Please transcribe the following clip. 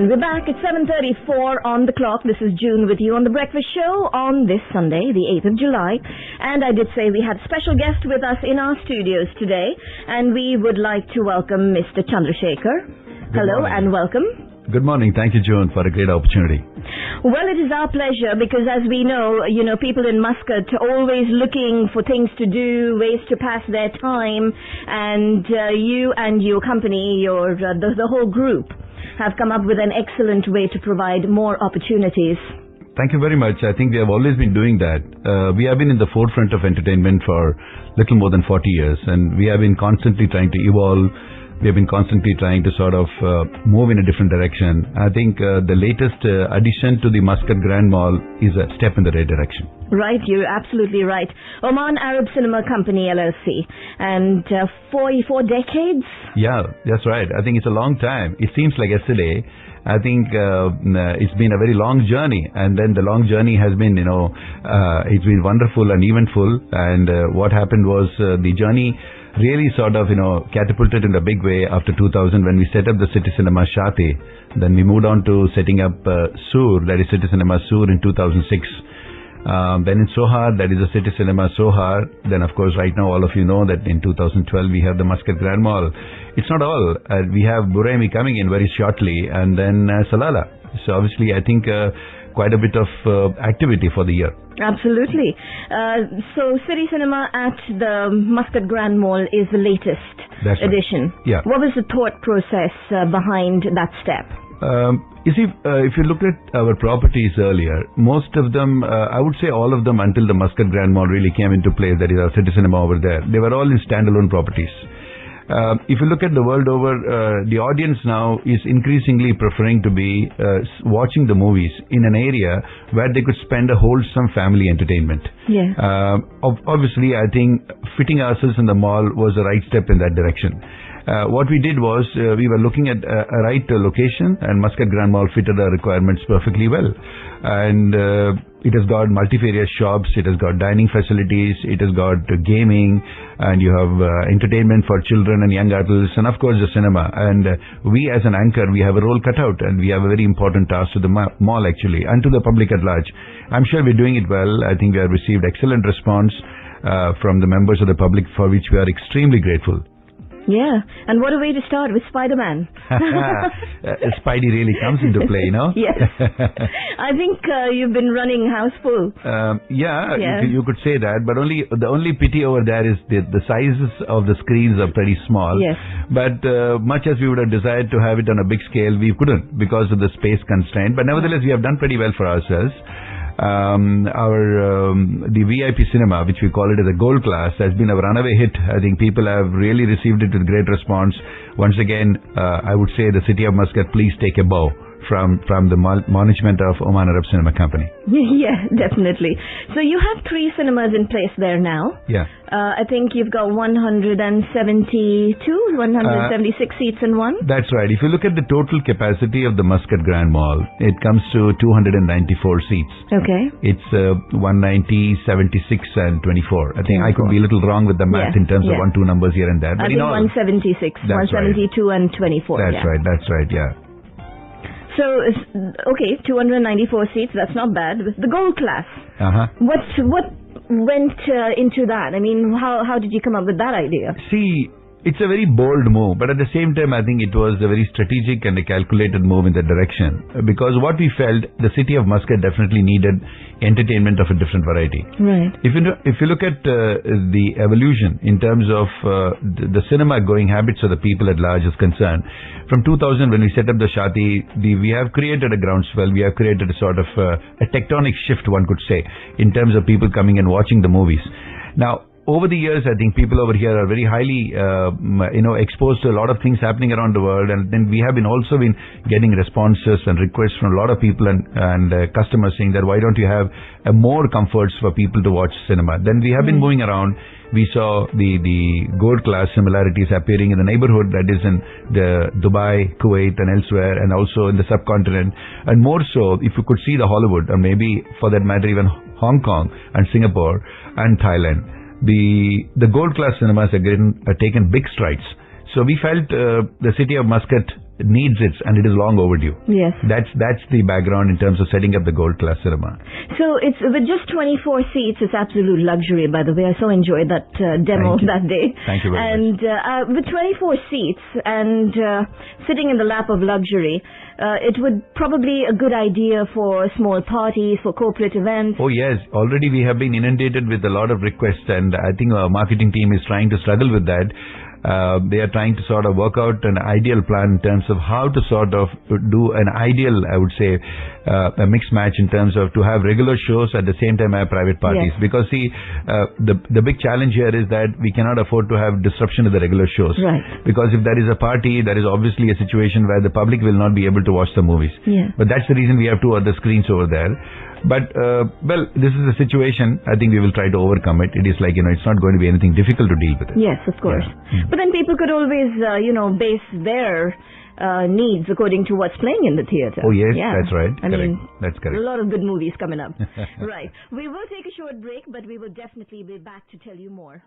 And we're back at 7:34 on the clock. This is June with you on The Breakfast Show on this Sunday, the 8th of July. And I did say we had a special guest with us in our studios today. And we would like to welcome Mr. Chandrasekhr. Hello and welcome. Good morning. Thank you, June, for a great opportunity. Well, it is our pleasure because as we know, people in Muscat are always looking for things to do, ways to pass their time. And you and your company, the whole group, have come up with an excellent way to provide more opportunities. Thank you very much. I think we have always been doing that. We have been in the forefront of entertainment for little more than 40 years, and we have been constantly trying to evolve. We have been constantly trying to sort of move in a different direction. I think the latest addition to the Muscat Grand Mall is a step in the right direction. Right, you're absolutely right. Oman Arab Cinema Company, LLC. And 44 decades? Yeah, that's right. I think it's a long time. It seems like yesterday. I think it's been a very long journey, and then the long journey has been, it's been wonderful and eventful. And what happened was the journey really sort of, catapulted in a big way after 2000 when we set up the City Cinema Shati. Then we moved on to setting up Sur, that is City Cinema Sur in 2006. Then in Sohar, that is the City Cinema Sohar. Then of course right now all of you know that in 2012 we have the Muscat Grand Mall. It's not all. We have Buraimi coming in very shortly, and then Salala. So obviously I think quite a bit of activity for the year. Absolutely. So City Cinema at the Muscat Grand Mall is the latest edition. Right. Yeah. What was the thought process behind that step? You see, if you look at our properties earlier, most of them, I would say all of them until the Muscat Grand Mall really came into play, that is our City Cinema over there, they were all in standalone properties. If you look at the world over, the audience now is increasingly preferring to be watching the movies in an area where they could spend a wholesome family entertainment. Yeah. Obviously, I think fitting ourselves in the mall was the right step in that direction. What we did was we were looking at a right location, and Muscat Grand Mall fitted our requirements perfectly well. And it has got multifarious shops, it has got dining facilities, it has got gaming, and you have entertainment for children and young adults, and of course the cinema. And we as an anchor, we have a role cut out, and we have a very important task to the mall actually, and to the public at large. I'm sure we're doing it well. I think we have received excellent response from the members of the public, for which we are extremely grateful. Yeah, and what a way to start with Spider-Man. Spidey really comes into play, Yes. I think you've been running house full. Yeah. You could say that, but the only pity over there is the sizes of the screens are pretty small. Yes. But much as we would have desired to have it on a big scale, we couldn't because of the space constraint. But nevertheless, we have done pretty well for ourselves. The VIP cinema, which we call it as a gold class, has been a runaway hit. I think people have really received it with great response. Once again, I would say the city of Muscat, please take a bow from the management of Oman Arab Cinema Company. Yeah, definitely. So you have 3 cinemas in place there now. Yeah. I think you've got 176 seats in one. That's right. If you look at the total capacity of the Muscat Grand Mall, it comes to 294 seats. Okay. It's 190, 76 and 24. I think I could be a little wrong with the math in terms of 1-2 numbers here and there. But I think 176, 172 and 24. That's right, yeah. So, okay, 294 seats, that's not bad. The gold class. What went into that? I mean, how did you come up with that idea? See, it's a very bold move, but at the same time, I think it was a very strategic and a calculated move in that direction. Because what we felt, the city of Muscat definitely needed entertainment of a different variety. Right. If you look at the evolution in terms of the cinema going habits of the people at large is concerned, from 2000 when we set up the Shati, we have created a groundswell, we have created a sort of a tectonic shift, one could say, in terms of people coming and watching the movies. Now, over the years, I think people over here are very highly, exposed to a lot of things happening around the world, and then we have also been getting responses and requests from a lot of people and customers saying that why don't you have more comforts for people to watch cinema. Then we have been moving around. We saw the gold class similarities appearing in the neighborhood, that is in the Dubai, Kuwait and elsewhere, and also in the subcontinent, and more so if you could see the Hollywood, or maybe for that matter even Hong Kong and Singapore and Thailand. The gold class cinemas have taken big strides. So we felt the city of Muscat needs it, and it is long overdue. Yes. That's the background in terms of setting up the Gold Class Cinema. So it's with just 24 seats. It's absolute luxury, by the way. I so enjoyed that demo that day. Thank you very much. And with 24 seats and sitting in the lap of luxury, it would probably a good idea for small parties, for corporate events. Oh yes, already we have been inundated with a lot of requests, and I think our marketing team is trying to struggle with that. They are trying to sort of work out an ideal plan in terms of how to sort of do an ideal, I would say, a mixed match in terms of to have regular shows at the same time have private parties. Yes. Because see, the big challenge here is that we cannot afford to have disruption to the regular shows. Right. Because if there is a party, there is obviously a situation where the public will not be able to watch the movies. Yeah. But that's the reason we have 2 other screens over there. But, well, this is a situation. I think we will try to overcome it. It is like, it's not going to be anything difficult to deal with it. Yes, of course. Yeah. But then people could always, base their needs according to what's playing in the theater. Oh, yes, yeah. that's right. I correct. mean, that's correct. A lot of good movies coming up. Right. We will take a short break, but we will definitely be back to tell you more.